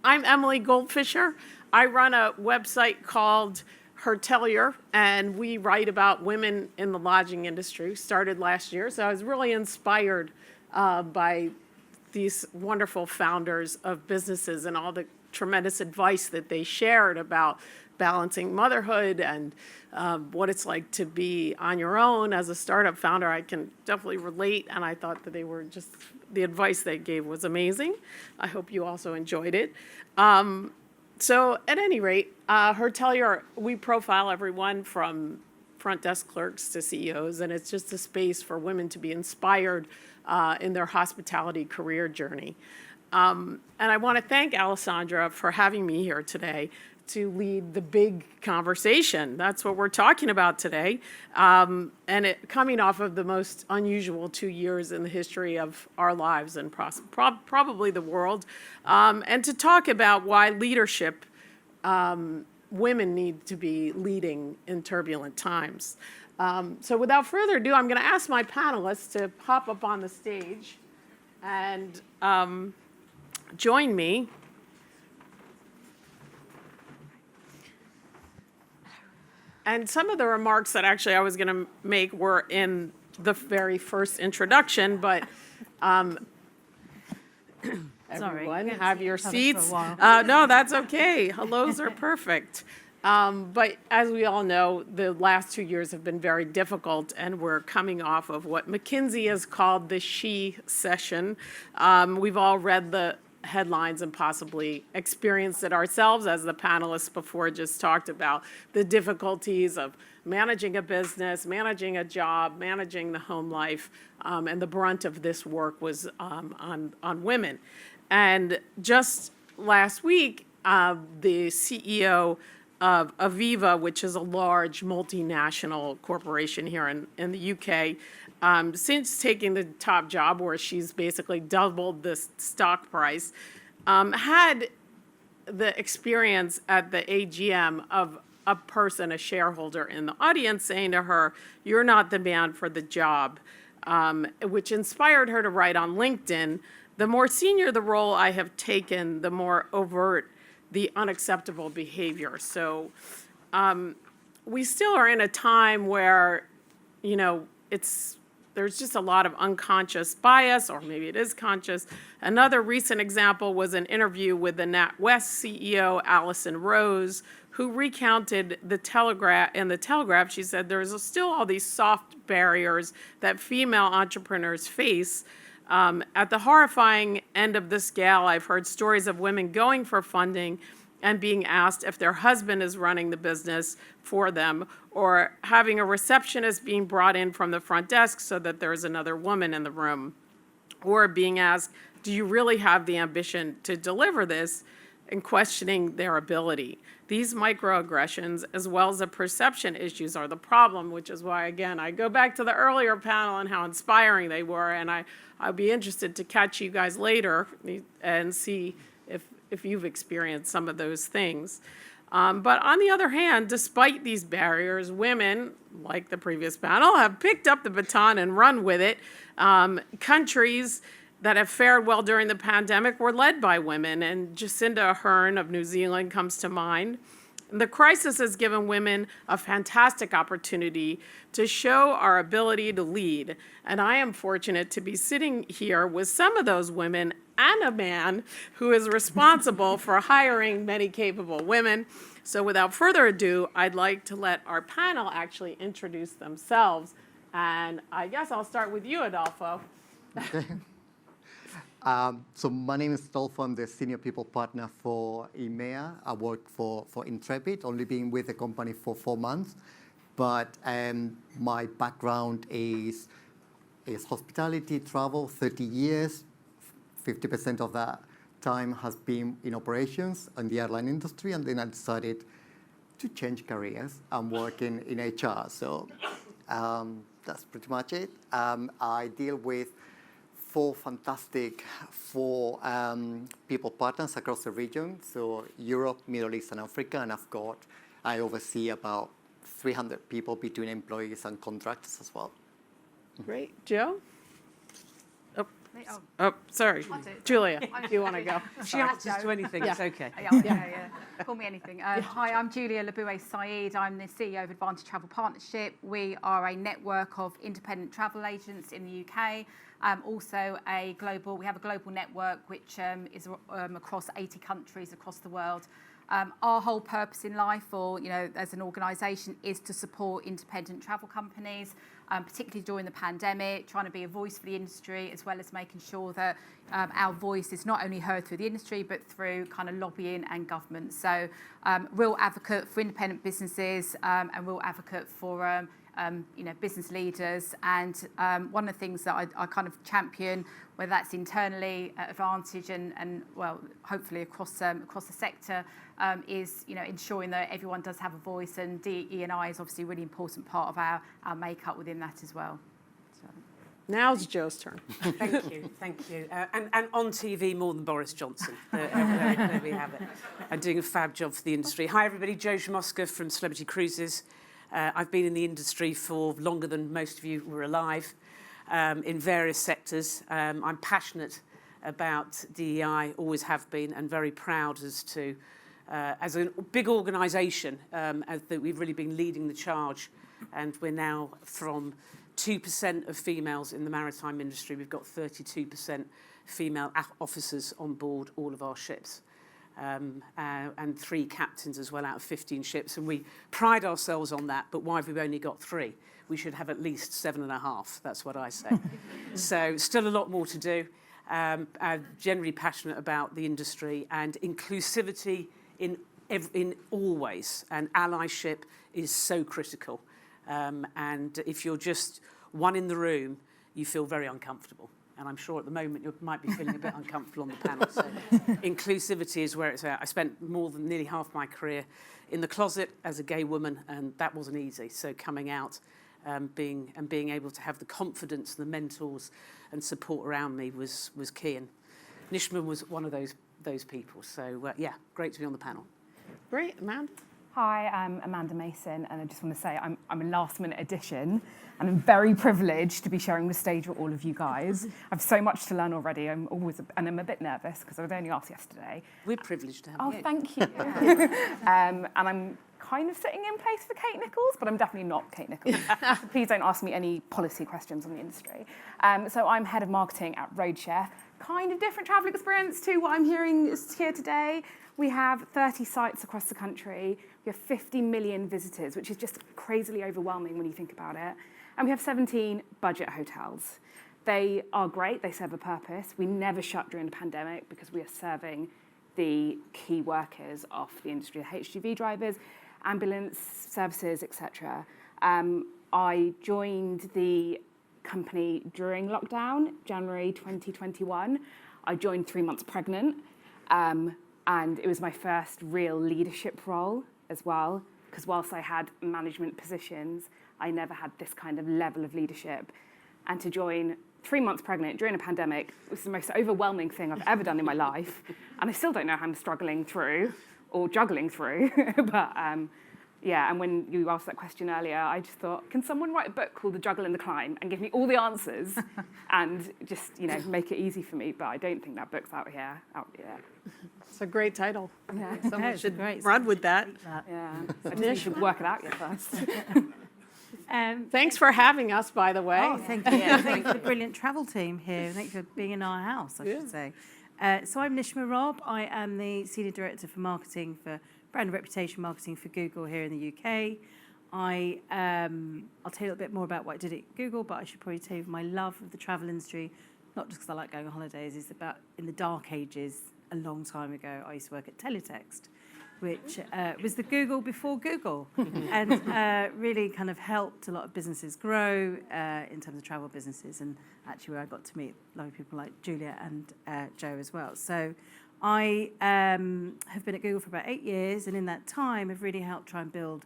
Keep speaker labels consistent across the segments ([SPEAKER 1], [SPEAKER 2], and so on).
[SPEAKER 1] I'm Emily Goldfischer. I run a website called Hertelier, and we write about women in the lodging industry. Started last year, so I was really inspired by these wonderful founders of businesses and all the tremendous advice that they shared about balancing motherhood and what it's like to be on your own as a startup founder. I can definitely relate, and I thought that they were just, the advice they gave was amazing. I hope you also enjoyed it. So at any rate, Hertelier, we profile everyone from front desk clerks to CEOs, and it's just a space for women to be inspired in their hospitality career journey. And I want to thank Alessandra for having me here today to lead the big conversation. That's what we're talking about today. And it coming off of the most unusual 2 years in the history of our lives and probably the world. And to talk about why leadership, women need to be leading in turbulent times. So without further ado, I'm going to ask my panelists to hop up on the stage and join me. And some of the remarks that actually I was going to make were in the very first introduction, but everyone have your seats. No, that's okay. Hellos are perfect. But as we all know, the last 2 years have been very difficult, and we're coming off of what McKinsey has called the she session. We've all read the headlines and possibly experienced it ourselves, as the panelists before just talked about, the difficulties of managing a business, managing a job, managing the home life, and the brunt of this work was on women. And just last week, the CEO of Aviva, which is a large multinational corporation here in the UK, since taking the top job where she's basically doubled the stock price, had the experience at the AGM of a person, a shareholder in the audience, saying to her, "You're not the man for the job," which inspired her to write on LinkedIn, "The more senior the role I have taken, the more overt the unacceptable behavior." So we still are in a time where, you know, there's just a lot of unconscious bias, or maybe it is conscious. Another recent example was an interview with the NatWest CEO, Alison Rose, who recounted in the Telegraph, she said there's still all these soft barriers that female entrepreneurs face. At the horrifying end of the scale, I've heard stories of women going for funding and being asked if their husband is running the business for them, or having a receptionist being brought in from the front desk so that there's another woman in the room, or being asked, "Do you really have the ambition to deliver this?" and questioning their ability. These microaggressions, as well as the perception issues, are the problem, which is why, again, I go back to the earlier panel and how inspiring they were, and I'll be interested to catch you guys later and see if you've experienced some of those things. But on the other hand, despite these barriers, women, like the previous panel, have picked up the baton and run with it. Countries that have fared well during the pandemic were led by women, and Jacinda Ardern of New Zealand comes to mind. The crisis has given women a fantastic opportunity to show our ability to lead, and I am fortunate to be sitting here with some of those women and a man who is responsible for hiring many capable women. So without further ado, I'd like to let our panel actually introduce themselves, and I guess I'll start with you, Adolfo.
[SPEAKER 2] Okay. So my name is Adolfo. I'm the Senior People Partner for EMEA. I work for Intrepid, only been with the company for 4 months. But my background is hospitality, travel, 30 years. 50% of that time has been in operations in the airline industry. And then I decided to change careers. I'm working in HR. So that's pretty much it. I deal with four people partners across the region, so Europe, Middle East, and Africa, and I oversee about 300 people between employees and contractors as well.
[SPEAKER 1] Great. Joe? Oh, Oh, sorry. Julia, do you want to go?
[SPEAKER 3] She answers to anything,
[SPEAKER 1] Yeah.
[SPEAKER 3] it's okay.
[SPEAKER 4] Yeah. Call me anything. Hi, I'm Julia Bue-Said. I'm the CEO of Advantage Travel Partnership. We are a network of independent travel agents in the UK. We have a global network which is across 80 countries across the world. Our whole purpose in life, or as an organisation, is to support independent travel companies, particularly during the pandemic, trying to be a voice for the industry, as well as making sure that our voice is not only heard through the industry, but through kind of lobbying and government. So, real advocate for independent businesses and real advocate for business leaders. And one of the things that I kind of champion, whether that's internally at Advantage and hopefully across the sector, is ensuring that everyone does have a voice, and DE&I is obviously a really important part of our makeup within that as well. So.
[SPEAKER 1] Now it's Joe's turn.
[SPEAKER 3] Thank you. And on TV more than Boris Johnson. There we have it. And doing a fab job for the industry. Hi everybody, Joe Rzymowska from Celebrity Cruises. I've been in the industry for longer than most of you were alive, in various sectors. I'm passionate about DEI, always have been, and very proud as a big organisation that we've really been leading the charge. And we're now from 2% of females in the maritime industry. We've got 32% female officers on board all of our ships. And 3 captains as well out of 15 ships. And we pride ourselves on that, but why have we only got 3? We should have at least 7.5, that's what I say. So still a lot more to do. I'm generally passionate about the industry and inclusivity in all ways. And allyship is so critical. And if you're just one in the room, you feel very uncomfortable. And I'm sure at the moment you might be feeling a bit uncomfortable on the panel. So inclusivity is where it's at. I spent nearly half my career in the closet as a gay woman, and that wasn't easy. So coming out, being able to have the confidence, the mentors and support around me was key. And Nishma was one of those people. So great to be on the panel.
[SPEAKER 1] Great, Amanda.
[SPEAKER 5] Hi, I'm Amanda Mason, and I just want to say I'm a last-minute addition, and I'm very privileged to be sharing the stage with all of you guys. I have so much to learn already. I'm a bit nervous because I was only asked yesterday.
[SPEAKER 3] We're privileged to have you.
[SPEAKER 5] Oh, thank you. And I'm kind of sitting in place for Kate Nichols, but I'm definitely not Kate Nichols. So please don't ask me any policy questions on the industry. So I'm head of marketing at Roadchef. Kind of different travel experience to what I'm hearing here today. We have 30 sites across the country. We have 50 million visitors, which is just crazily overwhelming when you think about it. And we have 17 budget hotels. They are great. They serve a purpose. We never shut during the pandemic because we are serving the key workers of the industry, the HGV drivers, ambulance services, etc. I joined the company during lockdown, January 2021. I joined 3 months pregnant. And it was my first real leadership role as well, because whilst I had management positions, I never had this kind of level of leadership. And to join 3 months pregnant during a pandemic was the most overwhelming thing I've ever done in my life. And I still don't know how I'm struggling through or juggling through. But and when you asked that question earlier, I just thought, can someone write a book called The Juggle and the Climb and give me all the answers and just, make it easy for me? But I don't think that book's out yet.
[SPEAKER 1] It's a great title.
[SPEAKER 5] Yeah.
[SPEAKER 1] Someone should run with that.
[SPEAKER 5] Yeah. I just need to work it out yet first.
[SPEAKER 1] Thanks for having us, by the way.
[SPEAKER 6] Oh, thank you. Thanks for the brilliant travel team here. Thanks for being in our house, I should say. So I'm Nishma Robb. I am the Senior Director for Marketing for Brand and Reputation Marketing for Google here in the UK. I'll tell you a little bit more about what I did at Google, but I should probably tell you my love of the travel industry, not just because I like going on holidays, is about in the dark ages, a long time ago, I used to work at Teletext, which was the Google before Google, and really kind of helped a lot of businesses grow in terms of travel businesses, and actually where I got to meet lovely people like Julia and Joe as well. So I have been at Google for about 8 years, and in that time have really helped try and build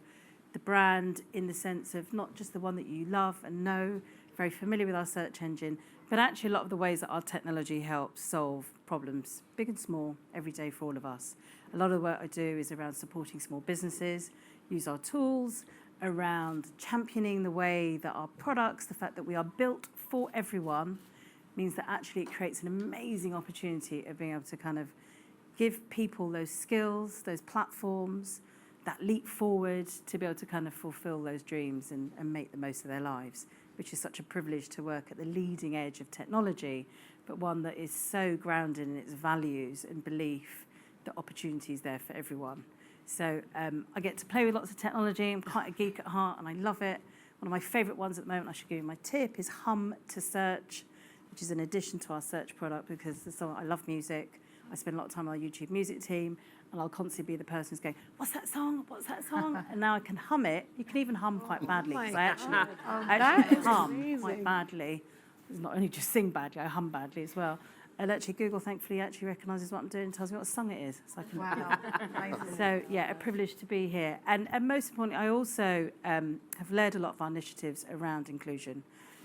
[SPEAKER 6] the brand in the sense of not just the one that you love and know, very familiar with our search engine, but actually a lot of the ways that our technology helps solve problems, big and small, every day for all of us. A lot of the work I do is around supporting small businesses, use our tools, around championing the way that our products, the fact that we are built for everyone, means that actually it creates an amazing opportunity of being able to kind of give people those skills, those platforms, that leap forward to be able to kind of fulfill those dreams and make the most of their lives, which is such a privilege to work at the leading edge of technology, but one that is so grounded in its values and belief that opportunity is there for everyone. So I get to play with lots of technology. I'm quite a geek at heart and I love it. One of my favourite ones at the moment, I should give you my tip, is Hum to Search, which is an addition to our search product because I love music. I spend a lot of time on our YouTube music team, and I'll constantly be the person who's going, what's that song? What's that song? And now I can hum it. You can even hum quite badly, because I actually hum quite badly. It's not only just sing badly, I hum badly as well. And actually, Google thankfully actually recognises what I'm doing and tells me what song it is. So I can
[SPEAKER 4] Wow.
[SPEAKER 6] So yeah, a privilege to be here. And most importantly, I also have led a lot of our initiatives around inclusion.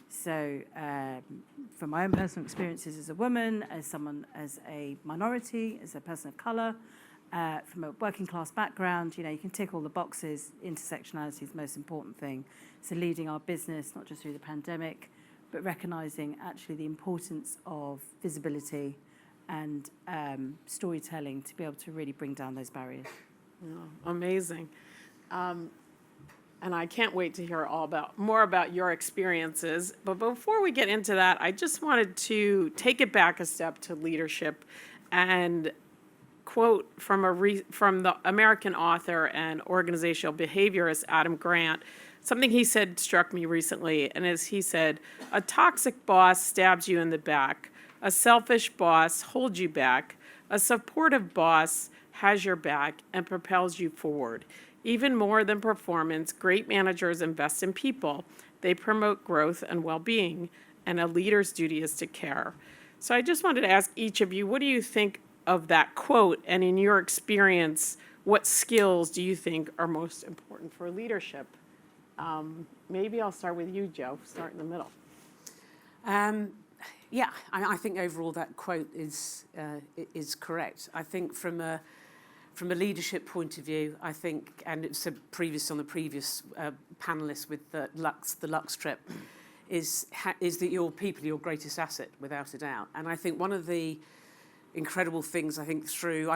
[SPEAKER 6] So from my own personal experiences as a woman, as someone as a minority, as a person of colour, from a working class background, you can tick all the boxes. Intersectionality is the most important thing. So leading our business, not just through the pandemic, but recognising actually the importance of visibility and storytelling to be able to really bring down those barriers.
[SPEAKER 1] Oh, amazing. And I can't wait to hear more about your experiences. But before we get into that, I just wanted to take it back a step to leadership and quote from the American author and organizational behaviorist Adam Grant. Something he said struck me recently, and as he said, a toxic boss stabs you in the back, a selfish boss holds you back, a supportive boss has your back and propels you forward. Even more than performance, great managers invest in people. They promote growth and well-being, and a leader's duty is to care. So I just wanted to ask each of you, what do you think of that quote? And in your experience, what skills do you think are most important for leadership? Maybe I'll start with you, Joe. Start in the middle.
[SPEAKER 3] Yeah, I think overall that quote is correct. I think from a leadership point of view, I think, and it's on the previous panelist with the Lux trip, is that your people are your greatest asset, without a doubt. And I think one of the incredible things I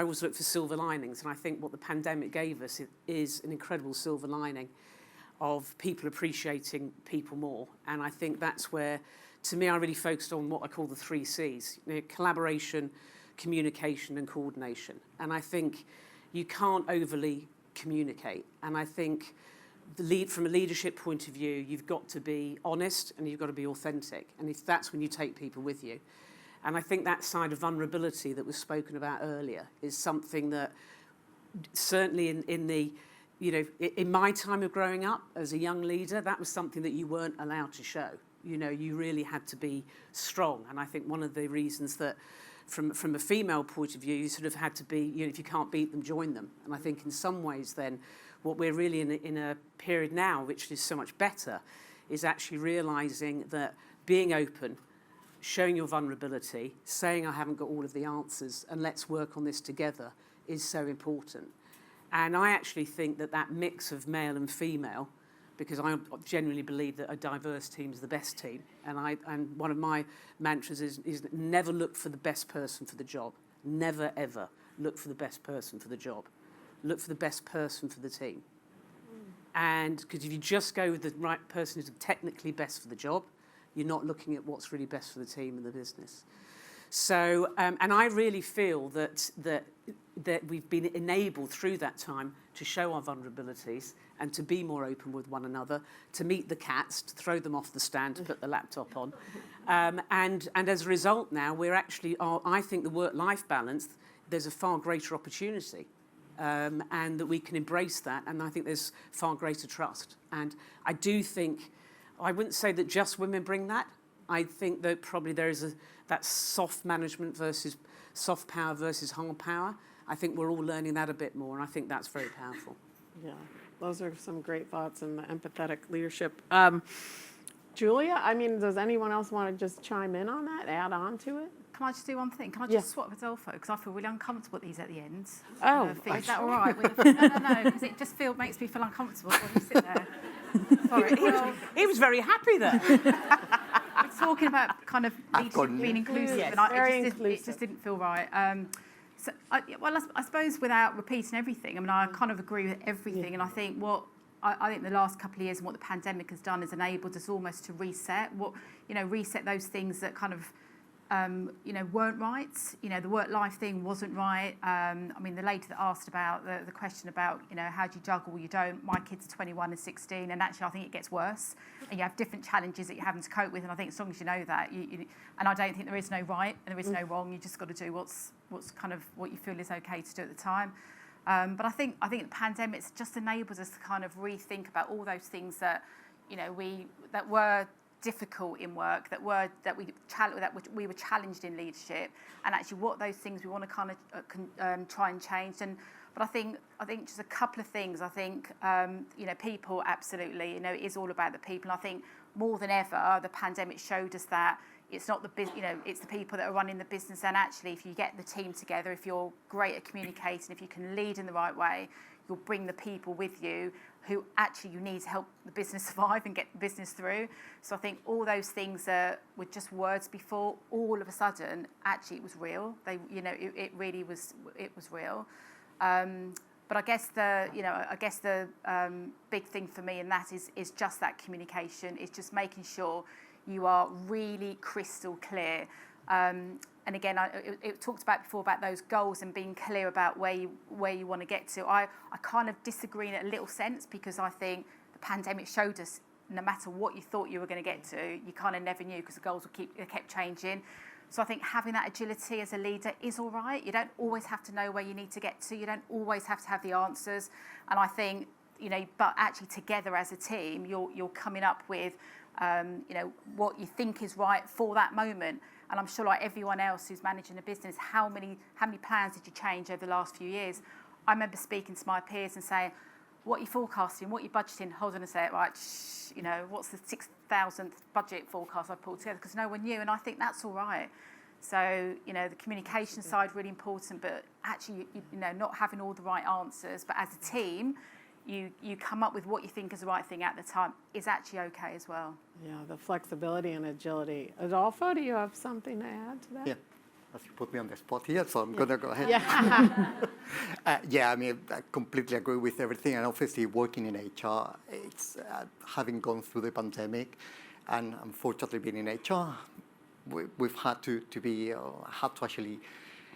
[SPEAKER 3] always look for silver linings, and I think what the pandemic gave us is an incredible silver lining of people appreciating people more. And I think that's where, to me, I really focused on what I call the 3 C's, collaboration, communication and coordination. And I think you can't overly communicate. And I think from a leadership point of view, you've got to be honest and you've got to be authentic. And that's when you take people with you. And I think that side of vulnerability that was spoken about earlier is something that certainly in my time of growing up as a young leader, that was something that you weren't allowed to show. You really had to be strong. And I think one of the reasons that from a female point of view, you sort of had to be, if you can't beat them, join them. And I think in some ways then, what we're really in a period now, which is so much better, is actually realising that being open, showing your vulnerability, saying I haven't got all of the answers and let's work on this together is so important. And I actually think that mix of male and female, because I genuinely believe that a diverse team is the best team. And one of my mantras is never look for the best person for the job. Never, ever look for the best person for the job. Look for the best person for the team. And because if you just go with the right person who's technically best for the job, you're not looking at what's really best for the team and the business. So, and I really feel that we've been enabled through that time to show our vulnerabilities and to be more open with one another, to meet the cats, to throw them off the stand, to put the laptop on. And as a result now, I think the work-life balance, there's a far greater opportunity and that we can embrace that. And I think there's far greater trust. And I do think, I wouldn't say that just women bring that. I think that probably there is that soft management versus soft power versus hard power. I think we're all learning that a bit more, and I think that's very powerful.
[SPEAKER 1] Yeah, those are some great thoughts in the empathetic leadership. Julia, does anyone else want to just chime in on that, add on to it?
[SPEAKER 4] Can I just do one thing? Can I just swap with Adolfo? Because I feel really uncomfortable at these at the end.
[SPEAKER 1] Oh,
[SPEAKER 4] is that all right? No, because it just makes me feel uncomfortable when you sit there. Sorry.
[SPEAKER 3] He was very happy there.
[SPEAKER 4] talking about kind of leadership being inclusive,
[SPEAKER 1] Yes,
[SPEAKER 4] and
[SPEAKER 1] very
[SPEAKER 4] it
[SPEAKER 1] inclusive.
[SPEAKER 4] just didn't feel right. I suppose without repeating everything, I mean, I kind of agree with everything, and I think I think the last couple of years and what the pandemic has done is enabled us almost to reset reset those things that kind of weren't right. The work-life thing wasn't right. I mean, the lady that asked about the question about, how do you juggle? You don't. My kids are 21 and 16, and actually I think it gets worse. And you have different challenges that you're having to cope with, and I think as long as you know that, and I don't think there is no right and there is no wrong. You just got to do what's kind of what you feel is okay to do at the time. But I think the pandemic just enables us to kind of rethink about all those things that, that were difficult in work, that we were challenged in leadership, and actually what those things we want to kind of try and change. But I think just a couple of things. I think people absolutely. It is all about the people. And I think more than ever, the pandemic showed us that it's not it's the people that are running the business. And actually, if you get the team together, if you're great at communicating, if you can lead in the right way, you'll bring the people with you who actually you need to help the business survive and get the business through. So I think all those things that were just words before, all of a sudden, actually it was real. It really was. It was real. But I guess the big thing for me in that is just that communication. It's just making sure you are really crystal clear. And again, it talked about before about those goals and being clear about where you want to get to. I kind of disagree in a little sense, because I think the pandemic showed us no matter what you thought you were going to get to, you kind of never knew, because the goals kept changing. So I think having that agility as a leader is all right. You don't always have to know where you need to get to. You don't always have to have the answers. And I think, but actually together as a team, you're coming up with, what you think is right for that moment. And I'm sure, like everyone else who's managing a business, how many plans did you change over the last few years? I remember speaking to my peers and saying, what are you forecasting? What are you budgeting? Hold on a sec, right? What's the 6,000th budget forecast I pulled together? Because no one knew, and I think that's all right. So, the communication side really important, but actually, not having all the right answers, but as a team, you come up with what you think is the right thing at the time is actually okay as well.
[SPEAKER 1] Yeah, the flexibility and agility. Adolfo, do you have something to add to that?
[SPEAKER 2] Yeah, as you put me on the spot here, so I'm going to go ahead.
[SPEAKER 1] Yeah.
[SPEAKER 2] I mean, I completely agree with everything. And obviously, working in HR, it's having gone through the pandemic, and unfortunately being in HR, we've had to actually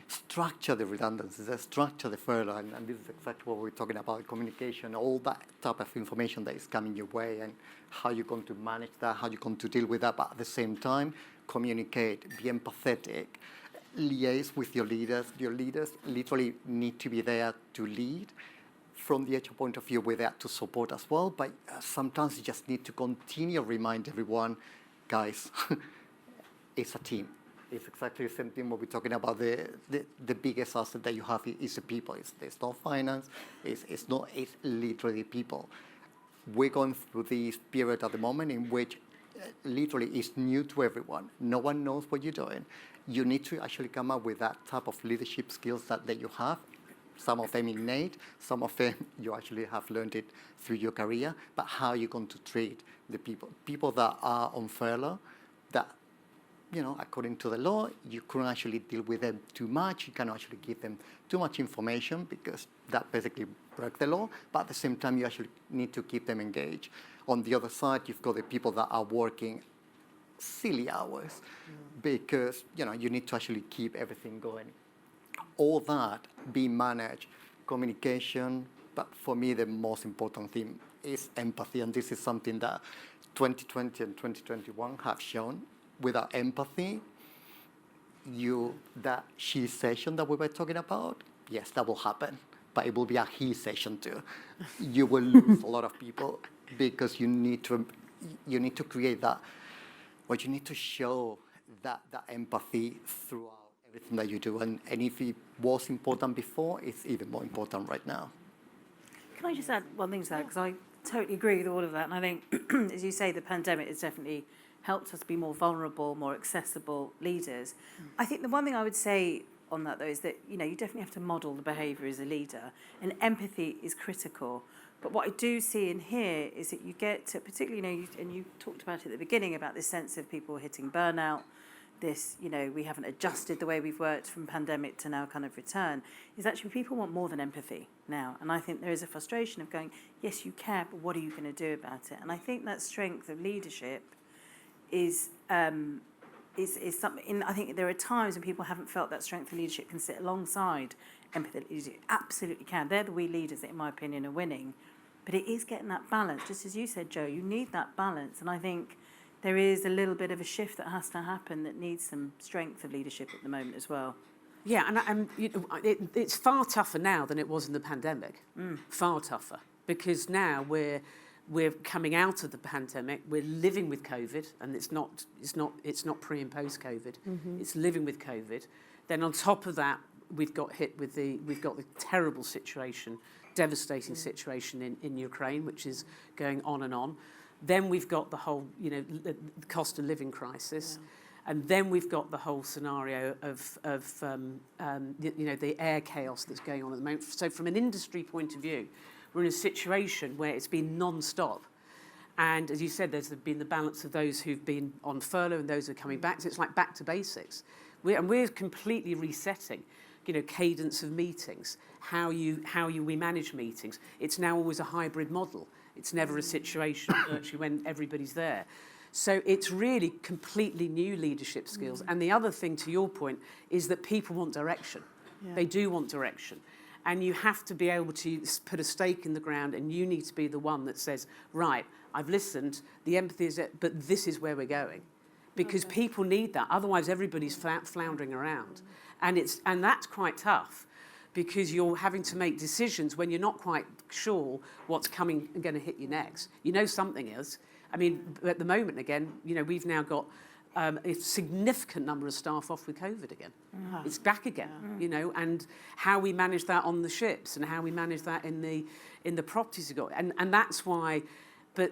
[SPEAKER 2] structure the redundancies, structure the furlough, and this is exactly what we're talking about, communication, all that type of information that is coming your way, and how you're going to manage that, how you're going to deal with that, but at the same time, communicate, be empathetic, liaise with your leaders. Your leaders literally need to be there to lead. From the HR point of view, we're there to support as well, but sometimes you just need to continue to remind everyone, guys, it's a team. It's exactly the same thing when we're talking about the biggest asset that you have is the people. It's not finance. It's literally people. We're going through this period at the moment in which literally it's new to everyone. No one knows what you're doing. You need to actually come up with that type of leadership skills that you have. Some of them innate, some of them you actually have learned it through your career. But how are you going to treat the people that are on furlough, that, according to the law, you couldn't actually deal with them too much. You cannot actually give them too much information, because that basically broke the law. But at the same time, you actually need to keep them engaged. On the other side, you've got the people that are working silly hours, because, you need to actually keep everything going. All that being managed, communication, but for me, the most important thing is empathy. And this is something that 2020 and 2021 have shown. Without empathy, that she session that we were talking about, yes, that will happen, but it will be a he session too. You will lose a lot of people, because you need to create that, or you need to show that empathy throughout everything that you do. And if it was important before, it's even more important right now.
[SPEAKER 6] Can I just add one thing to that? Because I totally agree with all of that. And I think, as you say, the pandemic has definitely helped us be more vulnerable, more accessible leaders. I think the one thing I would say on that, though, is that, you definitely have to model the behaviour as a leader, and empathy is critical. But what I do see in here is that you get to, particularly, and you talked about it at the beginning, about this sense of people hitting burnout, this, we haven't adjusted the way we've worked from pandemic to now kind of return, is actually people want more than empathy now. And I think there is a frustration of going, yes, you care, but what are you going to do about it? And I think that strength of leadership is something. I think there are times when people haven't felt that strength of leadership can sit alongside empathy. It absolutely can. They're the we leaders that, in my opinion, are winning. But it is getting that balance. Just as you said, Joe, you need that balance. And I think there is a little bit of a shift that has to happen that needs some strength of leadership at the moment as well.
[SPEAKER 3] Yeah, and it's far tougher now than it was in the pandemic. Far tougher, because now we're coming out of the pandemic. We're living with COVID, and it's not pre and post COVID. It's living with COVID. Then on top of that, we've got the terrible situation, devastating situation in Ukraine, which is going on and on. Then we've got the whole, the cost of living crisis. Yeah. And then we've got the whole scenario of the air chaos that's going on at the moment. So from an industry point of view, we're in a situation where it's been non-stop. And as you said, there's been the balance of those who've been on furlough and those who are coming back. So it's like back to basics. We're completely resetting, cadence of meetings, how we manage meetings. It's now always a hybrid model. It's never a situation virtually when everybody's there. So it's really completely new leadership skills. And the other thing, to your point, is that people want direction. Yeah. They do want direction. And you have to be able to put a stake in the ground, and you need to be the one that says, right, I've listened, the empathy is it, but this is where we're going. Because people need that. Otherwise, everybody's floundering around. And that's quite tough, because you're having to make decisions when you're not quite sure what's coming and going to hit you next. Something is. I mean, at the moment, again, we've now got a significant number of staff off with COVID again. It's back again, and how we manage that on the ships and how we manage that in the properties we've got. And that's why, but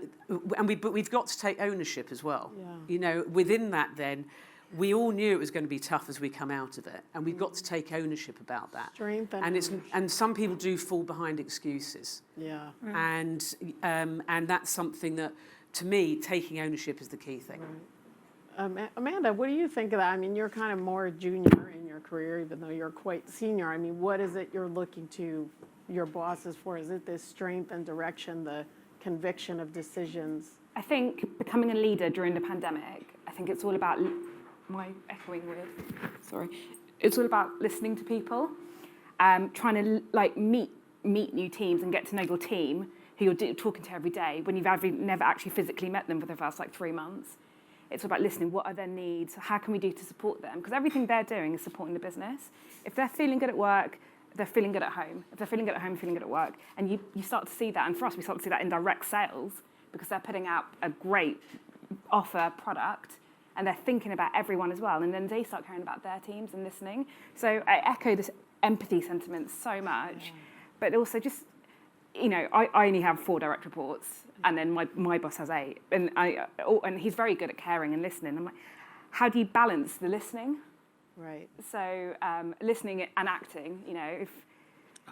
[SPEAKER 3] we've got to take ownership as well. Yeah. Within that then, we all knew it was going to be tough as we come out of it, and we've got to take ownership about that.
[SPEAKER 1] Strength
[SPEAKER 3] and some people do fall behind excuses. Yeah. And that's something that, to me, taking ownership is the key thing.
[SPEAKER 1] Right. Amanda, what do you think of that? I mean, you're kind of more junior in your career, even though you're quite senior. I mean, what is it you're looking to your bosses for? Is it this strength and direction, the conviction of decisions?
[SPEAKER 5] I think becoming a leader during the pandemic, I think it's all about, my echoing weird, sorry. It's all about listening to people, trying to meet new teams and get to know your team, who you're talking to every day, when you've never actually physically met them for the first 3 months. It's about listening. What are their needs? How can we do to support them? Because everything they're doing is supporting the business. If they're feeling good at work, they're feeling good at home. If they're feeling good at home, feeling good at work. And you start to see that. And for us, we start to see that in direct sales, because they're putting out a great offer product, and they're thinking about everyone as well. And then they start caring about their teams and listening. So I echo this empathy sentiment so much. But also just, I only have 4 direct reports, and then my boss has 8, and he's very good at caring and listening. I'm like, how do you balance the listening?
[SPEAKER 1] Right.
[SPEAKER 5] So listening and acting,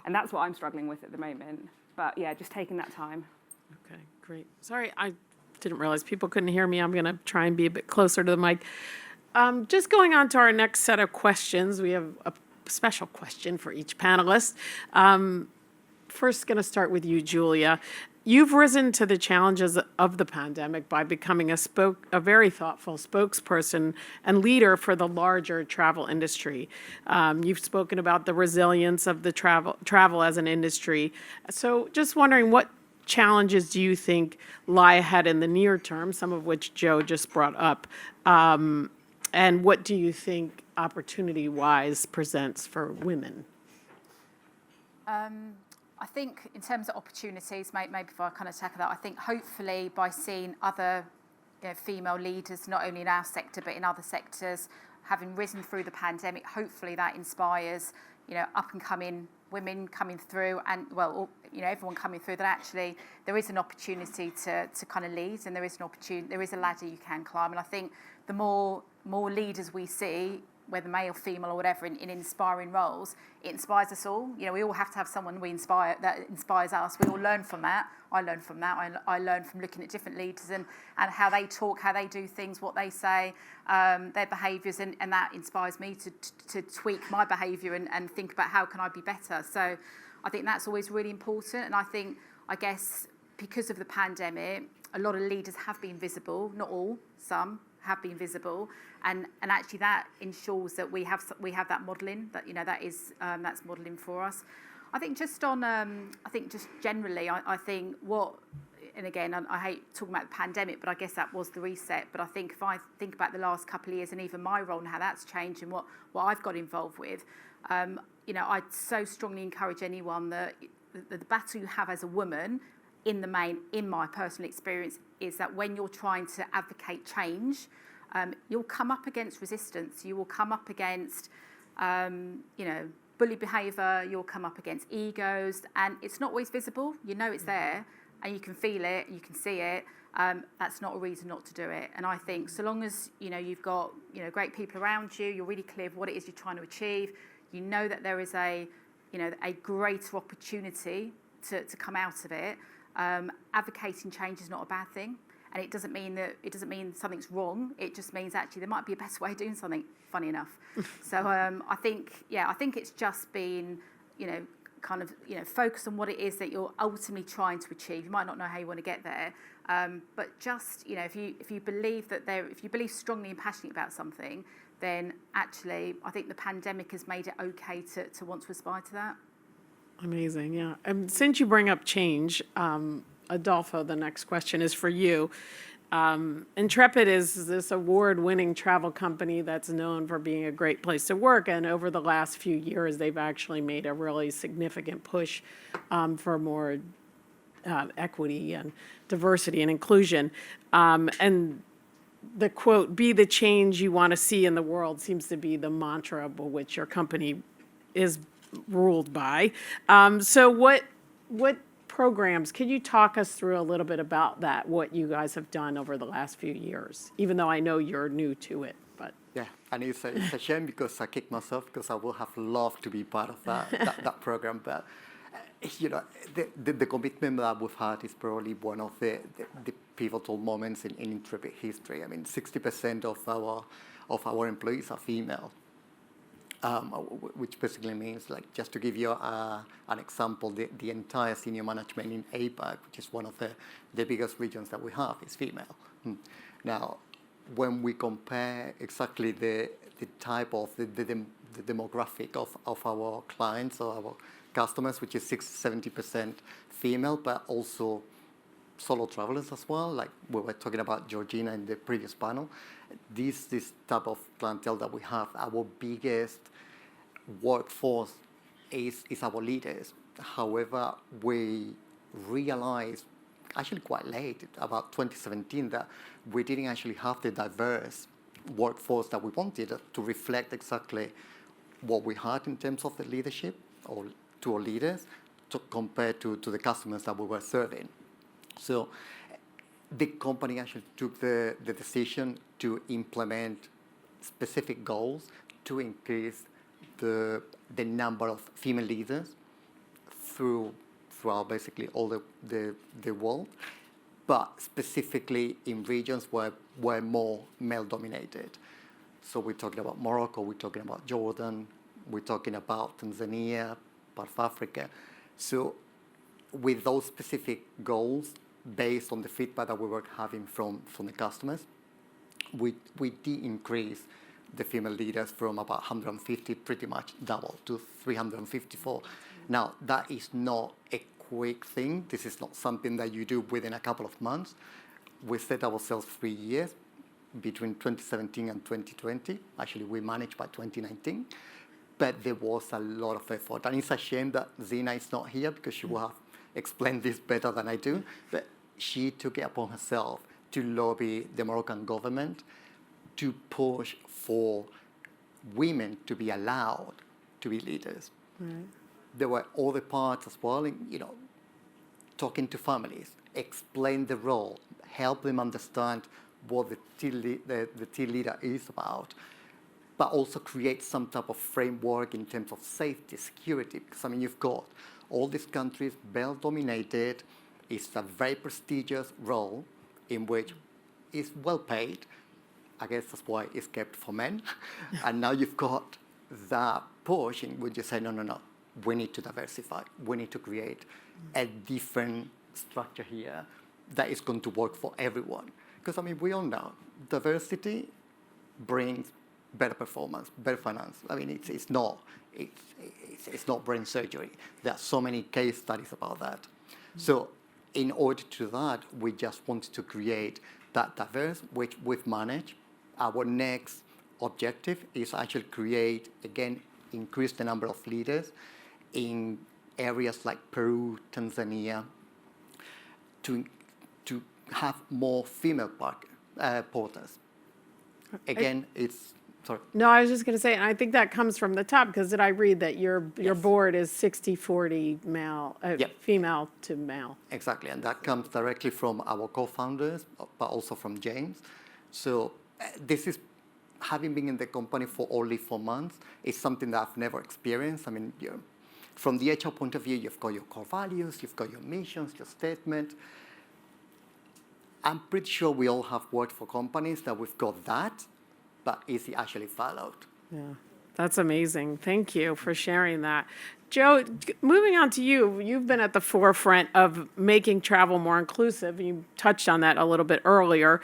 [SPEAKER 5] and that's what I'm struggling with at the moment. But yeah, just taking that time.
[SPEAKER 1] Okay, great. Sorry, I didn't realize people couldn't hear me. I'm going to try and be a bit closer to the mic. Just going on to our next set of questions, we have a special question for each panelist. First, going to start with you, Julia. You've risen to the challenges of the pandemic by becoming a very thoughtful spokesperson and leader for the larger travel industry. You've spoken about the resilience of the travel as an industry. So just wondering, what challenges do you think lie ahead in the near term, some of which Joe just brought up, and what do you think opportunity-wise presents for women?
[SPEAKER 4] I think in terms of opportunities, maybe if I kind of tackle that, I think hopefully by seeing other female leaders, not only in our sector but in other sectors, having risen through the pandemic, hopefully that inspires up and coming women coming through, and everyone coming through, that actually there is an opportunity to kind of lead, and there is a ladder you can climb. And I think the more leaders we see, whether male, female, or whatever, in inspiring roles, it inspires us all. You know, we all have to have someone we inspire that inspires us. We all learn from that. I learn from that. I learn from looking at different leaders and how they talk, how they do things, what they say, their behaviours, and that inspires me to tweak my behaviour and think about how can I be better. So I think that's always really important. And I guess because of the pandemic, a lot of leaders have been visible, not all, some have been visible, and actually that ensures that we have that modelling, that, you know, that is that's modelling for us. I think just on I think just generally, I think what, and again, I hate talking about the pandemic, but I guess that was the reset. But I think if I think about the last couple of years and even my role and how that's changed and what I've got involved with, you know, I'd so strongly encourage anyone that the battle you have as a woman, in the main, in my personal experience, is that when you're trying to advocate change, you'll come up against resistance. You will come up against, you know, bully behaviour. You'll come up against egos, and it's not always visible. You know it's there, and you can feel it, you can see it. That's not a reason not to do it. And I think so long as, you know, you've got, you know, great people around you, you're really clear of what it is you're trying to achieve. You know that there is a greater opportunity to come out of it. Advocating change is not a bad thing, and it doesn't mean something's wrong. It just means actually there might be a better way of doing something. Funny enough. So I think it's just been, you know, kind of, you know, focus on what it is that you're ultimately trying to achieve. You might not know how you want to get there, but just, you know, if you believe if you believe strongly and passionately about something, then actually I think the pandemic has made it okay to want to aspire to that.
[SPEAKER 1] Amazing, yeah. And since you bring up change, Adolfo, the next question is for you. Intrepid is this award-winning travel company that's known for being a great place to work, and over the last few years, they've actually made a really significant push for more equity and diversity and inclusion. And the quote, "Be the change you want to see in the world," seems to be the mantra by which your company is ruled by. So what programs, can you talk us through a little bit about that, what you guys have done over the last few years, even though I know you're new to it, but.
[SPEAKER 2] Yeah, and it's a shame because I kicked myself because I would have loved to be part of that program. But, you know, the commitment that we've had is probably one of the pivotal moments in Intrepid history. I mean, 60% of our employees are female. Which basically means, like, just to give you an example, the entire senior management in APAC, which is one of the biggest regions that we have, is female. Now, when we compare exactly the type of the demographic of our clients or our customers, which is 70% female, but also solo travelers as well, like we were talking about Georgina in the previous panel. This type of clientele that we have, our biggest workforce is our leaders. However, we realized actually quite late, about 2017, that we didn't actually have the diverse workforce that we wanted to reflect exactly what we had in terms of the leadership or to our leaders compared to the customers that we were serving. So the company actually took the decision to implement specific goals to increase the number of female leaders throughout basically all the world, but specifically in regions where were more male-dominated. So we're talking about Morocco, we're talking about Jordan, we're talking about Tanzania, part of Africa. So with those specific goals, based on the feedback that we were having from the customers, we did increase the female leaders from about 150, pretty much double, to 354. Now, that is not a quick thing. This is not something that you do within a couple of months. We set ourselves 3 years between 2017 and 2020. Actually, we managed by 2019. But there was a lot of effort. And it's a shame that Zina is not here because she will have explained this better than I do. But she took it upon herself to lobby the Moroccan government to push for women to be allowed to be leaders. Mm. There were other parts as well, talking to families, explain the role, help them understand what the team leader is about. but also create some type of framework in terms of safety, security, because I mean, you've got all these countries well dominated. It's a very prestigious role in which it's well paid. I guess that's why it's kept for men. And now you've got that push in which you say, no, we need to diversify. We need to create a different structure here that is going to work for everyone. Because, I mean, we all know diversity brings better performance, better finance. I mean, it's not brain surgery. There are so many case studies about that. So in order to do that, we just wanted to create that diverse, which we've managed. Our next objective is actually create, again, increase the number of leaders in areas like Peru, Tanzania, to have more female porters. Again, it's, sorry.
[SPEAKER 1] No, I was just going to say, and I think that comes from the top, because did I read that your board is 60-40 male, female to male?
[SPEAKER 2] Exactly, and that comes directly from our co-founders, but also from James. So this is, having been in the company for only 4 months, is something that I've never experienced. I mean, from the HR point of view, you've got your core values, you've got your missions, your statement. I'm pretty sure we all have worked for companies that we've got that, but is it actually followed?
[SPEAKER 1] Yeah, that's amazing. Thank you for sharing that. Joe, moving on to you, you've been at the forefront of making travel more inclusive. You touched on that a little bit earlier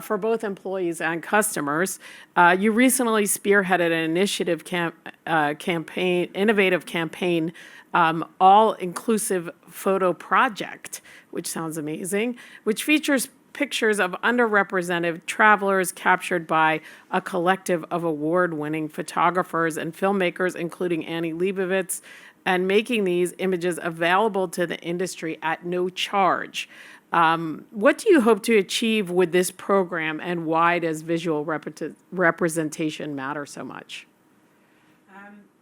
[SPEAKER 1] for both employees and customers. You recently spearheaded an initiative campaign, innovative campaign, all-inclusive photo project, which sounds amazing, which features pictures of underrepresented travelers captured by a collective of award-winning photographers and filmmakers, including Annie Leibovitz, and making these images available to the industry at no charge. What do you hope to achieve with this program, and why does visual representation matter so much?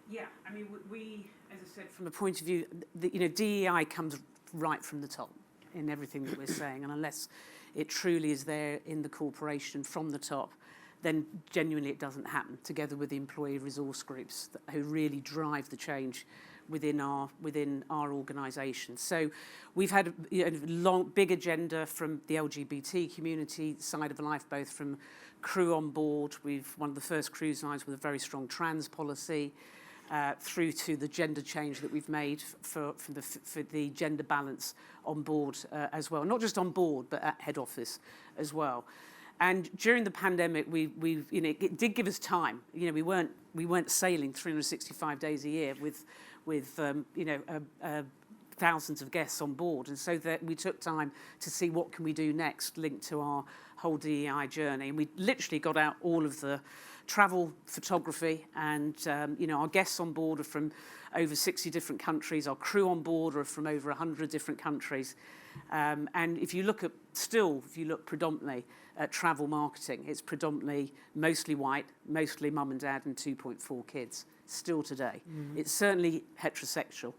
[SPEAKER 3] Yeah, I mean, we, as I said, from a point of view, DEI comes right from the top in everything that we're saying, and unless it truly is there in the corporation from the top, then genuinely it doesn't happen, together with the employee resource groups who really drive the change within our organisation. So we've had a big agenda from the LGBT community side of life, both from crew on board. We've one of the first cruise lines with a very strong trans policy, through to the gender change that we've made for the gender balance on board as well. Not just on board, but at head office as well. And during the pandemic, it did give us time. We weren't sailing 365 days a year with thousands of guests on board, and so that we took time to see what can we do next, linked to our whole DEI journey. And we literally got out all of the travel photography, and our guests on board are from over 60 different countries. Our crew on board are from over 100 different countries. And if you look predominantly at travel marketing, it's predominantly mostly white, mostly mum and dad and 2.4 kids, still today. Mm-hmm. It's certainly heterosexual,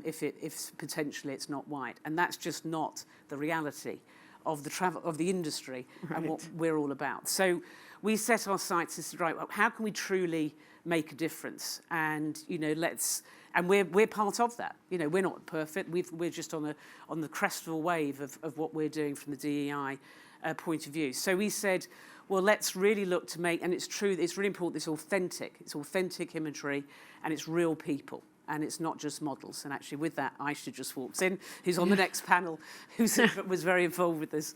[SPEAKER 3] if potentially it's not white. And that's just not the reality of the industry, right, and what we're all about. So we set our sights as, right, well, how can we truly make a difference? And and we're part of that. We're not perfect. We're just on the crest of a wave of what we're doing from the DEI point of view. So we said, well, let's really look to make, and it's true, it's really important, it's authentic imagery, and it's real people. And it's not just models. And actually, with that, Aisha just walks in, who's on the next panel, who was very involved with us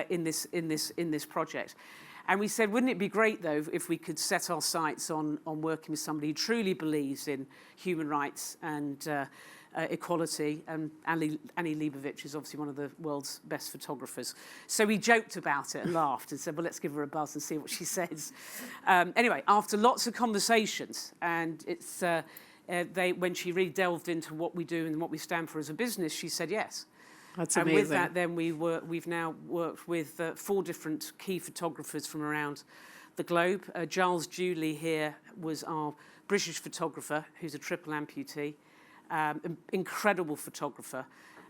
[SPEAKER 3] in this project. And we said, wouldn't it be great, though, if we could set our sights on working with somebody who truly believes in human rights and equality? And Annie Leibovitz is obviously one of the world's best photographers. So we joked about it and laughed and said, well, let's give her a buzz and see what she says. Anyway, after lots of conversations, and it's... when she really delved into what we do and what we stand for as a business, she said yes.
[SPEAKER 1] That's amazing.
[SPEAKER 3] And with that, then we've now worked with 4 different key photographers from around the globe. Giles Julie here was our British photographer, who's a triple amputee, incredible photographer.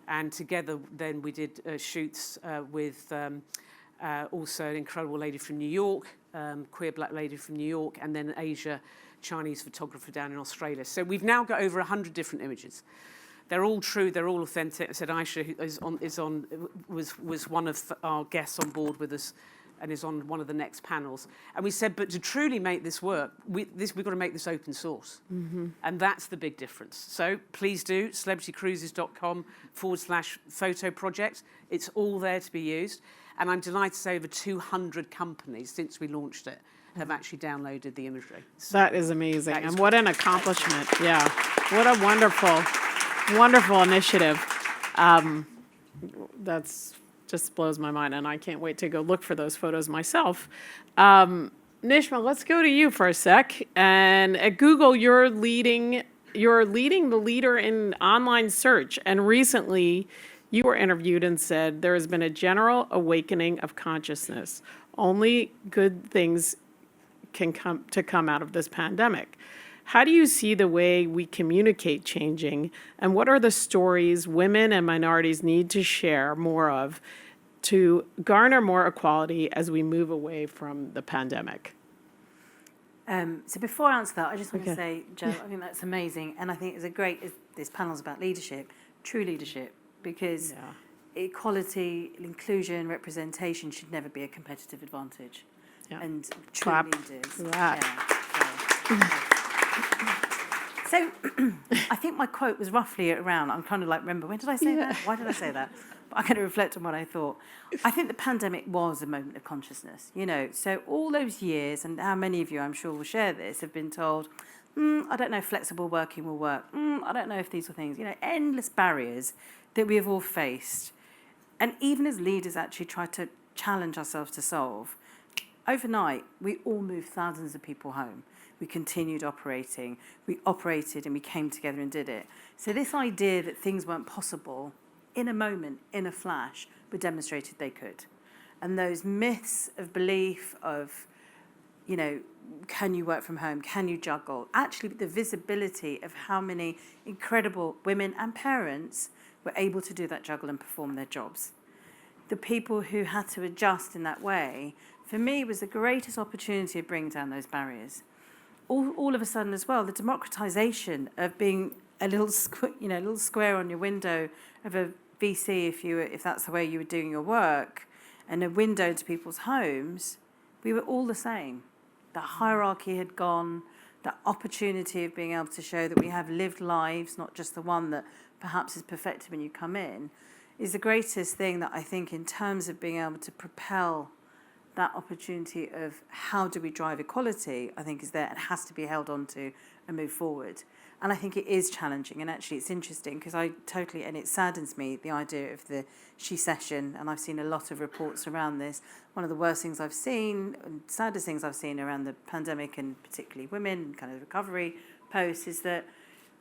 [SPEAKER 3] And together, then we did shoots with also an incredible lady from New York, queer black lady from New York, and then Asia, Chinese photographer down in Australia. So we've now got over 100 different images. They're all true, they're all authentic. I said Aisha was one of our guests on board with us and is on one of the next panels. And we said, but to truly make this work, we've got to make this open source. And that's the big difference. So please do, celebritycruises.com/photo project. It's all there to be used. And I'm delighted to say over 200 companies since we launched it have actually downloaded the imagery. So
[SPEAKER 1] That is amazing.
[SPEAKER 3] that is
[SPEAKER 1] And what an accomplishment. Yeah. What a wonderful initiative. That's just blows my mind, and I can't wait to go look for those photos myself. Nishma, let's go to you for a sec. And at Google, you're leading the leader in online search. And recently, you were interviewed and said there has been a general awakening of consciousness. Only good things can come out of this pandemic. How do you see the way we communicate changing, and what are the stories women and minorities need to share more of to garner more equality as we move away from the pandemic?
[SPEAKER 6] So before I answer that, I just want to say, Jo, I think that's amazing. And I think this panel's about leadership, true leadership, because equality, inclusion, representation should never be a competitive advantage.
[SPEAKER 1] Yeah.
[SPEAKER 6] And true
[SPEAKER 1] Clap
[SPEAKER 6] leaders.
[SPEAKER 1] for that.
[SPEAKER 6] So I think my quote was roughly around, I'm kind of like, remember, when did I say that? Why did I say that? But I'm going to reflect on what I thought. I think the pandemic was a moment of consciousness, so all those years, and how many of you, I'm sure, will share this, have been told, I don't know if flexible working will work. I don't know if these are things, endless barriers that we have all faced. And even as leaders actually try to challenge ourselves to solve, overnight, we all moved thousands of people home. We continued operating. We operated and we came together and did it. So this idea that things weren't possible in a moment, in a flash, were demonstrated they could. And those myths of belief of, can you work from home? Can you juggle? Actually, the visibility of how many incredible women and parents were able to do that juggle and perform their jobs. The people who had to adjust in that way, for me, was the greatest opportunity of bringing down those barriers. All of a sudden as well, the democratization of being a little square on your window of a VC, if that's the way you were doing your work, and a window to people's homes, we were all the same. The hierarchy had gone, the opportunity of being able to show that we have lived lives, not just the one that perhaps is perfected when you come in, is the greatest thing that I think in terms of being able to propel that opportunity of how do we drive equality, I think is there and has to be held on to and move forward. And I think it is challenging, and actually it's interesting because and it saddens me, the idea of the she session, and I've seen a lot of reports around this. One of the worst things I've seen, and saddest things I've seen around the pandemic, and particularly women, kind of recovery posts, is that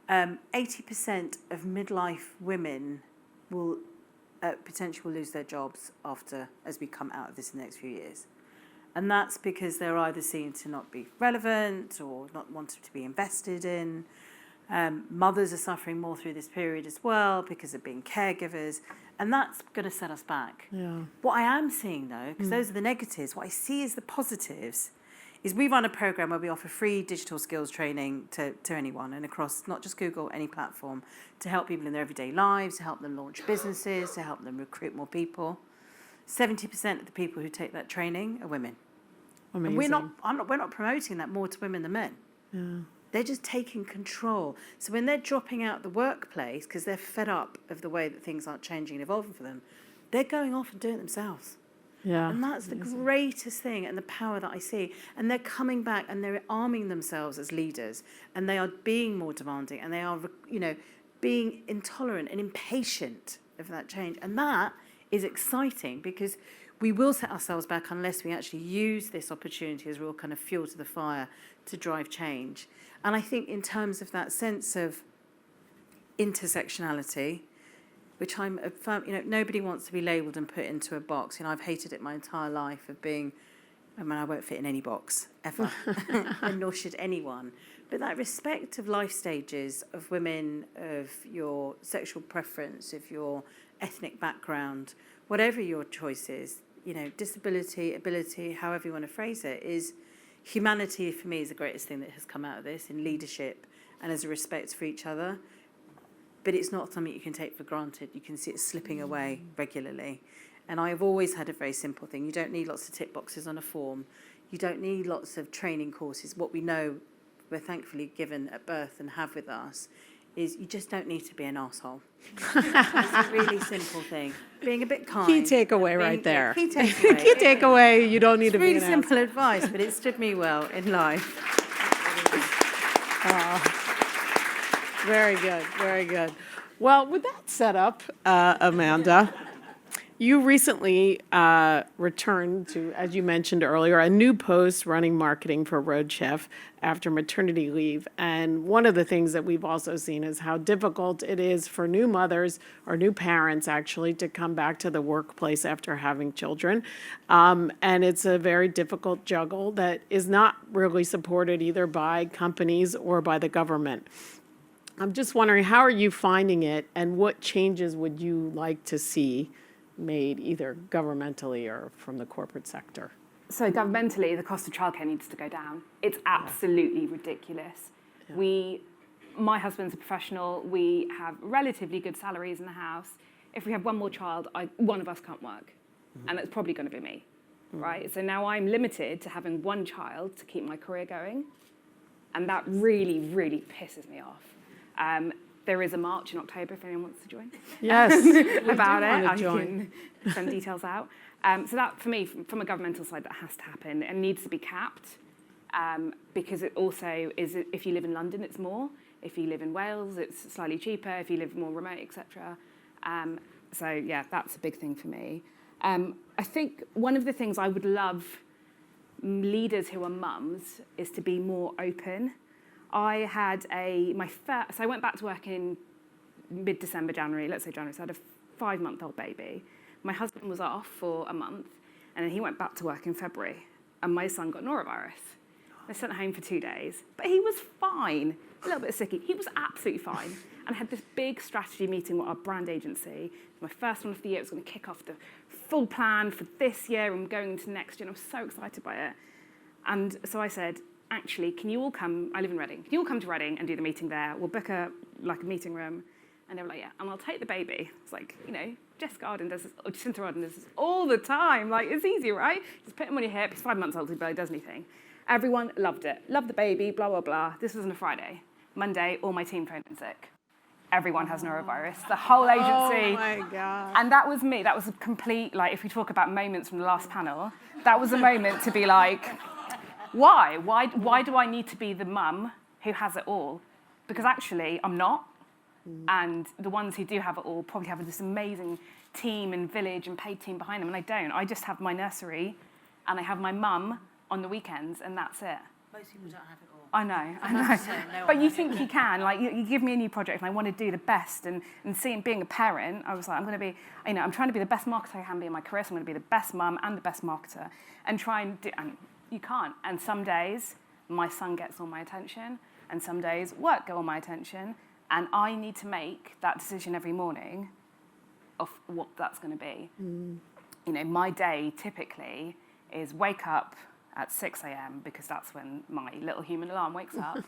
[SPEAKER 6] 80% of midlife women will potentially will lose their jobs as we come out of this in the next few years. And that's because they're either seen to not be relevant or not wanted to be invested in. Mothers are suffering more through this period as well because of being caregivers. And that's going to set us back.
[SPEAKER 1] Yeah.
[SPEAKER 6] What I am seeing, though, because those are the negatives, what I see is the positives, is we run a program where we offer free digital skills training to anyone and across not just Google, any platform, to help people in their everyday lives, to help them launch businesses, to help them recruit more people. 70% of the people who take that training are women.
[SPEAKER 1] Amazing.
[SPEAKER 6] And we're not promoting that more to women than men.
[SPEAKER 1] Yeah.
[SPEAKER 6] They're just taking control. So when they're dropping out the workplace because they're fed up of the way that things aren't changing and evolving for them, they're going off and doing it themselves.
[SPEAKER 1] Yeah.
[SPEAKER 6] And that's the greatest thing and the power that I see. And they're coming back and they're arming themselves as leaders, and they are being more demanding, and they are, being intolerant and impatient of that change. And that is exciting because we will set ourselves back unless we actually use this opportunity as real kind of fuel to the fire to drive change. And I think in terms of that sense of intersectionality, which I'm a firm, nobody wants to be labelled and put into a box. I've hated it my entire life of being, I won't fit in any box, ever, and nor should anyone. But that respect of life stages of women, of your sexual preference, of your ethnic background, whatever your choice is, disability, ability, however you want to phrase it, is humanity for me is the greatest thing that has come out of this in leadership and as a respect for each other. But it's not something you can take for granted. You can see it slipping away regularly. And I've always had a very simple thing. You don't need lots of tick boxes on a form. You don't need lots of training courses. What we know we're thankfully given at birth and have with us is you just don't need to be an arsehole. It's a really simple thing. Being a bit kind.
[SPEAKER 1] Key takeaway right there.
[SPEAKER 6] Key takeaway.
[SPEAKER 1] Key takeaway, you don't need to be
[SPEAKER 6] Really
[SPEAKER 1] an
[SPEAKER 6] simple
[SPEAKER 1] asshole.
[SPEAKER 6] advice, but it stood me well in life.
[SPEAKER 1] Very good, very good. Well, with that set up, Amanda, you recently returned to, as you mentioned earlier, a new post running marketing for Roadchef after maternity leave. And one of the things that we've also seen is how difficult it is for new mothers or new parents actually to come back to the workplace after having children. And it's a very difficult juggle that is not really supported either by companies or by the government. I'm just wondering, how are you finding it, and what changes would you like to see made either governmentally or from the corporate sector?
[SPEAKER 5] So governmentally, the cost of childcare needs to go down. It's absolutely ridiculous.
[SPEAKER 1] Yeah.
[SPEAKER 5] My husband's a professional. We have relatively good salaries in the house. If we have one more child, one of us can't work, and it's probably going to be me, right? So now I'm limited to having one child to keep my career going, and that really, really pisses me off. There is a march in October if anyone wants to join.
[SPEAKER 1] Yes.
[SPEAKER 5] About it.
[SPEAKER 1] wanna
[SPEAKER 5] I
[SPEAKER 1] join.
[SPEAKER 5] can send details out. So that, for me, from a governmental side, that has to happen. It needs to be capped because it also is, if you live in London, it's more. If you live in Wales, it's slightly cheaper. If you live more remote, etc. So yeah, that's a big thing for me. I think one of the things I would love leaders who are mums is to be more open. I had so I went back to work in mid-December, January, let's say January, so I had a 5-month-old baby. My husband was off for a month, and then he went back to work in February, and my son got norovirus. I sent home for 2 days, but he was fine, a little bit sicky. He was absolutely fine, and I had this big strategy meeting with our brand agency. My first one of the year. It was going to kick off the full plan for this year and going into next year, and I was so excited by it. And so I said, actually, can you all come? I live in Reading. Can you all come to Reading and do the meeting there? We'll book a meeting room. And they were like, yeah. And I'll take the baby. It's like, Jess Garden does this, or Jacinta Rodden does this all the time. Like, it's easy, right? Just put him on your hip. He's 5 months old. He barely does anything. Everyone loved it. Loved the baby, blah, blah, blah. This was on a Friday. Monday, all my team phoned in sick. Everyone has norovirus. The whole agency.
[SPEAKER 1] Oh, my God.
[SPEAKER 5] And that was me. That was a complete, if we talk about moments from the last panel, that was a moment to be like, why? Why do I need to be the mum who has it all? Because actually, I'm not. And the ones who do have it all probably have this amazing team and village and paid team behind them, and I don't. I just have my nursery, and I have my mum on the weekends, and that's it.
[SPEAKER 6] Most people don't have it all.
[SPEAKER 5] I know. But you think you can. You give me a new project, and I want to do the best. And being a parent, I was like, I'm going to be, I'm trying to be the best marketer I can be in my career, so I'm going to be the best mum and the best marketer, and try and do. And you can't. And some days, my son gets all my attention, and some days, work get all my attention, and I need to make that decision every morning of what that's going to be. My day typically is wake up at 6 a.m. because that's when my little human alarm wakes up,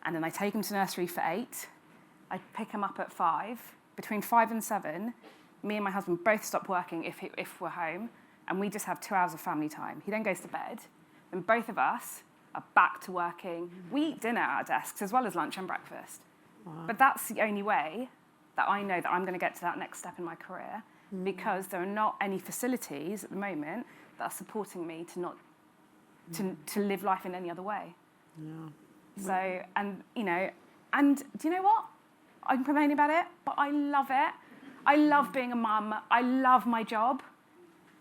[SPEAKER 5] and then I take him to nursery for 8. I pick him up at 5. Between 5 and 7, me and my husband both stop working if we're home, and we just have 2 hours of family time. He then goes to bed, and both of us are back to working. We eat dinner at our desks as well as lunch and breakfast. Wow. But that's the only way that I know that I'm going to get to that next step in my career, because there are not any facilities at the moment that are supporting me to live life in any other way. Yeah. So, and do you know what? I'm complaining about it, but I love it. I love being a mum. I love my job.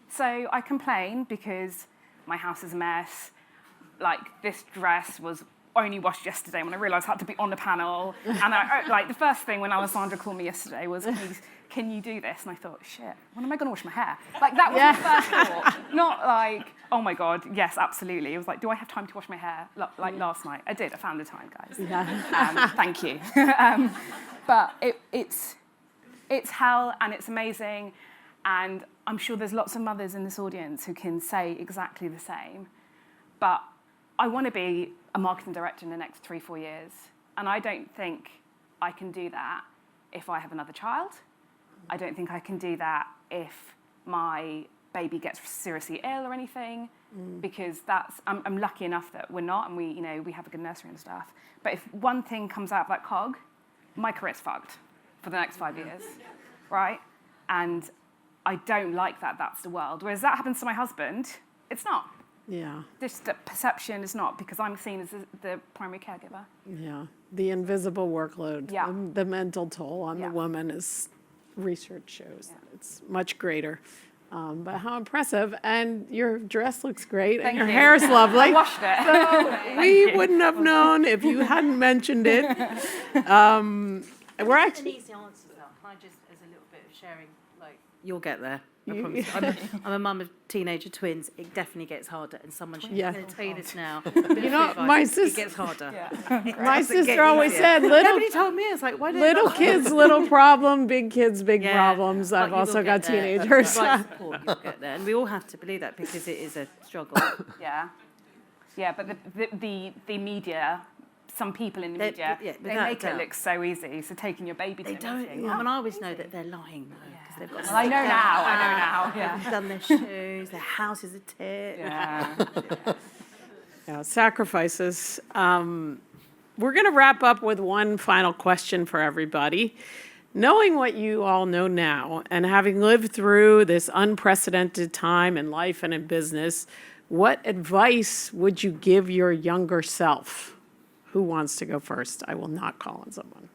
[SPEAKER 5] So I complain because my house is a mess. This dress was only washed yesterday when I realised I had to be on the panel. And the first thing when Alessandra called me yesterday was, can you do this? And I thought, shit, when am I going to wash my hair? That was the first thought. Not oh my God, yes, absolutely. It was do I have time to wash my hair? Last night. I did. I found the time, guys. Yeah. Thank you. But it's hell, and it's amazing. And I'm sure there's lots of mothers in this audience who can say exactly the same. But I want to be a marketing director in the next 3-4 years. And I don't think I can do that if I have another child. I don't think I can do that if my baby gets seriously ill or anything, because I'm lucky enough that we're not, and we have a good nursery and stuff. But if one thing comes out of that cog, my career's fucked for the next 5 years, right? And I don't like that that's the world. Whereas that happens to my husband, it's not.
[SPEAKER 1] Yeah.
[SPEAKER 5] Just the perception is not, because I'm seen as the primary caregiver.
[SPEAKER 1] Yeah. The invisible workload,
[SPEAKER 5] Yeah.
[SPEAKER 1] the mental toll on
[SPEAKER 5] Yeah.
[SPEAKER 1] the woman is, research shows that it's much greater. But how impressive. And your dress looks great,
[SPEAKER 5] Thank
[SPEAKER 1] and your
[SPEAKER 5] you.
[SPEAKER 1] hair's lovely.
[SPEAKER 5] I washed it.
[SPEAKER 1] So we wouldn't have known if you hadn't mentioned it. We're actually...
[SPEAKER 6] An easy answer, though. I just, as a little bit of sharing, like, you'll get there. I promise. I'm a mum of teenager twins. It definitely gets harder, and someone should
[SPEAKER 1] Yeah.
[SPEAKER 6] going to tell you this now.
[SPEAKER 1] You know, my
[SPEAKER 6] It
[SPEAKER 1] sister...
[SPEAKER 6] gets harder.
[SPEAKER 1] My
[SPEAKER 6] Doesn't get
[SPEAKER 1] sister always
[SPEAKER 6] easier.
[SPEAKER 1] said, little
[SPEAKER 6] Nobody told me. It's like, why don't
[SPEAKER 1] little
[SPEAKER 6] not?
[SPEAKER 1] kids, little problem, big kids, big
[SPEAKER 6] Yeah,
[SPEAKER 1] problems.
[SPEAKER 6] but
[SPEAKER 1] I've
[SPEAKER 6] you will
[SPEAKER 1] also got
[SPEAKER 6] get there.
[SPEAKER 1] teenagers.
[SPEAKER 6] With the right support, you'll get there. And we all have to believe that because it is a struggle.
[SPEAKER 5] Yeah. Yeah, but the media, some people in the
[SPEAKER 6] They-
[SPEAKER 5] media,
[SPEAKER 6] yeah,
[SPEAKER 5] they
[SPEAKER 6] without
[SPEAKER 5] make
[SPEAKER 6] doubt.
[SPEAKER 5] it look so easy. So taking your baby to
[SPEAKER 6] They don't.
[SPEAKER 5] everything.
[SPEAKER 6] I mean, I always know that they're lying, though, because they've got.
[SPEAKER 5] Well, I know now. Yeah.
[SPEAKER 6] They've done their shoes. Their house is a tip.
[SPEAKER 5] Yeah.
[SPEAKER 1] Yeah, sacrifices. We're going to wrap up with one final question for everybody. Knowing what you all know now and having lived through this unprecedented time in life and in business, what advice would you give your younger self? Who wants to go first? I will not call on someone.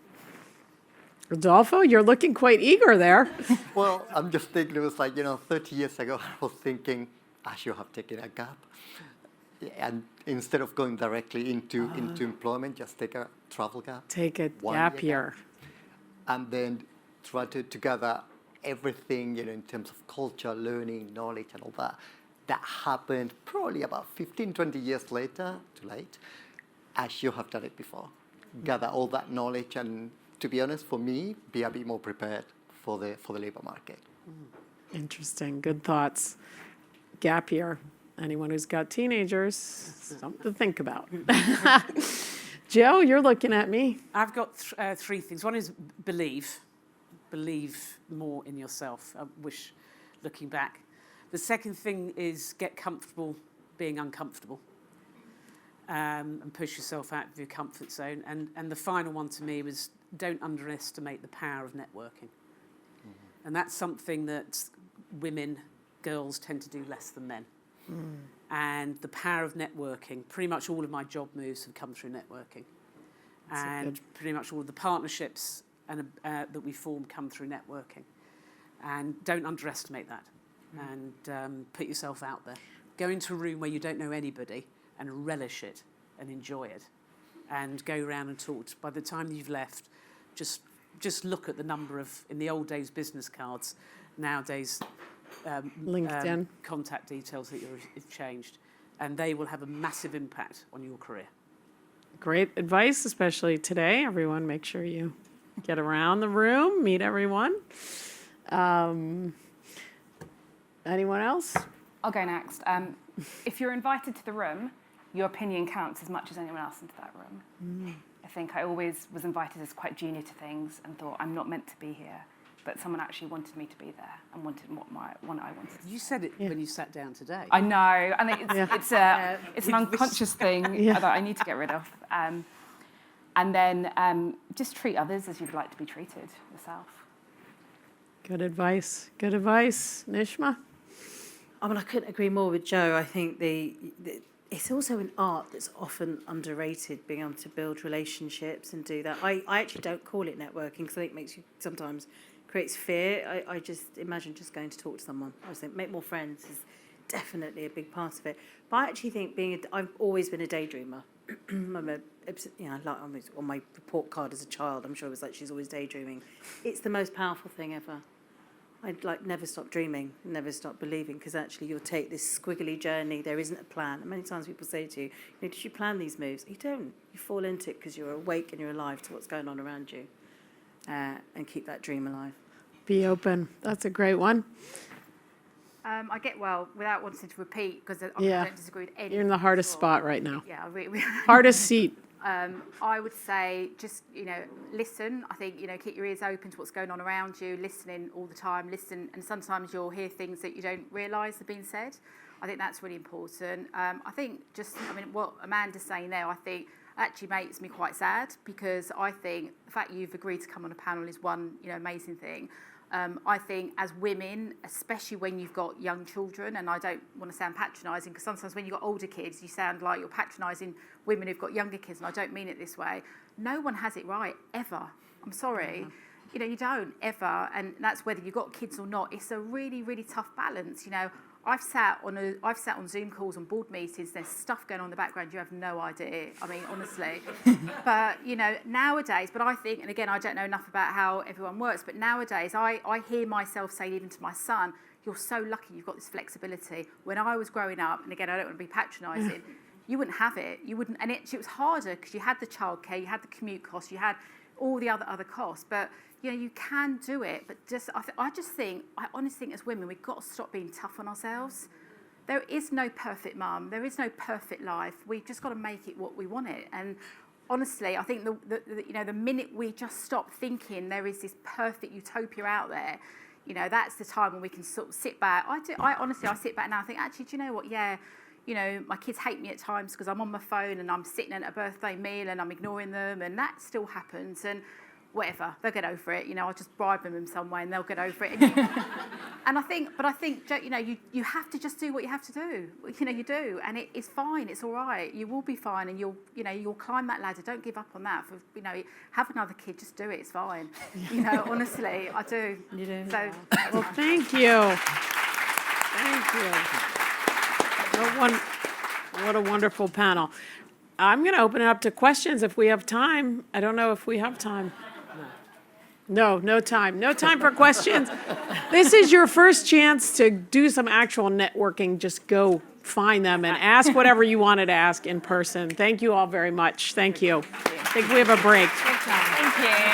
[SPEAKER 1] Adolfo, you're looking quite eager there.
[SPEAKER 2] Well, I'm just thinking, it was like, 30 years ago, I was thinking, I should have taken a gap. And instead of going directly into employment, just take a travel gap.
[SPEAKER 1] Take a
[SPEAKER 2] 1
[SPEAKER 1] gap
[SPEAKER 2] year
[SPEAKER 1] year.
[SPEAKER 2] And then try to gather everything, in terms of culture, learning, knowledge, and all that. That happened probably about 15, 20 years later, too late. I should have done it before. Gather all that knowledge, and to be honest, for me, be a bit more prepared for the labor market.
[SPEAKER 1] Interesting. Good thoughts. Gap year. Anyone who's got teenagers, something to think about. Joe, you're looking at me.
[SPEAKER 3] I've got three things. One is believe. Believe more in yourself. I wish, looking back. The second thing is get comfortable being uncomfortable. And push yourself out of your comfort zone. And the final one to me was don't underestimate the power of networking. Mm-hmm. And that's something that women, girls tend to do less than men. Mm. And the power of networking, pretty much all of my job moves have come through networking. And pretty much all of the partnerships that we form come through networking. And don't underestimate that. And put yourself out there. Go into a room where you don't know anybody and relish it and enjoy it. And go around and talk. By the time you've left, just look at the number of, in the old days, business cards, nowadays,
[SPEAKER 1] LinkedIn.
[SPEAKER 3] Contact details that you've changed. And they will have a massive impact on your career.
[SPEAKER 1] Great advice, especially today. Everyone, make sure you get around the room, meet everyone. Anyone else?
[SPEAKER 5] I'll go next. If you're invited to the room, your opinion counts as much as anyone else into that room. I think I always was invited as quite junior to things and thought, I'm not meant to be here. But someone actually wanted me to be there and wanted what I wanted.
[SPEAKER 3] You said it when you sat down today.
[SPEAKER 5] I know, and it's an unconscious thing that I need to get rid of. And then just treat others as you'd like to be treated yourself.
[SPEAKER 1] Good advice. Good advice. Nishma?
[SPEAKER 6] I mean, I couldn't agree more with Joe. I think it's also an art that's often underrated, being able to build relationships and do that. I actually don't call it networking because I think it makes you sometimes creates fear. I just imagine just going to talk to someone. I was thinking, make more friends is definitely a big part of it. But I actually think I've always been a daydreamer. I'm on my report card as a child, I'm sure it was like she's always daydreaming. It's the most powerful thing ever. I'd never stop dreaming, never stop believing, because actually you'll take this squiggly journey. There isn't a plan. And many times people say to you, did you plan these moves? You don't. You fall into it because you're awake and you're alive to what's going on around you, and keep that dream alive.
[SPEAKER 1] Be open. That's a great one.
[SPEAKER 4] I get, well, without wanting to repeat, because I
[SPEAKER 1] Yeah.
[SPEAKER 4] don't disagree with any.
[SPEAKER 1] You're in the hardest spot right now.
[SPEAKER 4] Yeah, I really.
[SPEAKER 1] Hardest seat.
[SPEAKER 4] I would say just, listen. I think, keep your ears open to what's going on around you, listening all the time, listen. And sometimes you'll hear things that you don't realise are being said. I think that's really important. I think what Amanda's saying there, I think actually makes me quite sad, because I think the fact you've agreed to come on a panel is one, amazing thing. I think as women, especially when you've got young children, and I don't want to sound patronising, because sometimes when you've got older kids, you sound like you're patronising women who've got younger kids, and I don't mean it this way. No one has it right, ever. I'm sorry. You don't, ever. And that's whether you've got kids or not. It's a really, really tough balance. I've sat on Zoom calls on board meetings. There's stuff going on in the background. You have no idea. I mean, honestly. But nowadays. But I think, and again, I don't know enough about how everyone works. But nowadays, I hear myself say, even to my son, "You're so lucky you've got this flexibility." When I was growing up, and again, I don't want to be patronising, you wouldn't have it. You wouldn't, and it was harder because you had the childcare, you had the commute costs, you had all the other costs. But you can do it, but I honestly think as women, we've got to stop being tough on ourselves. There is no perfect mum. There is no perfect life. We've just got to make it what we want it. And honestly, I think the minute we just stop thinking there is this perfect utopia out there, that's the time when we can sort of sit back. I honestly sit back now and think, actually, do you know what? Yeah. My kids hate me at times because I'm on my phone and I'm sitting at a birthday meal and I'm ignoring them, and that still happens. And whatever, they'll get over it. I'll just bribe them in some way and they'll get over it. And I think, you have to just do what you have to do. You do, and it's fine. It's all right. You will be fine, and you'll climb that ladder. Don't give up on that. Have another kid. Just do it. It's fine. Honestly, I do.
[SPEAKER 6] You do.
[SPEAKER 4] So,
[SPEAKER 1] Well, thank you. Thank you. What a wonderful panel. I'm going to open it up to questions if we have time. I don't know if we have time. No time. No time for questions. This is your first chance to do some actual networking. Just go find them and ask whatever you wanted to ask in person. Thank you all very much. Thank you. I think we have a break.
[SPEAKER 5] Thank you.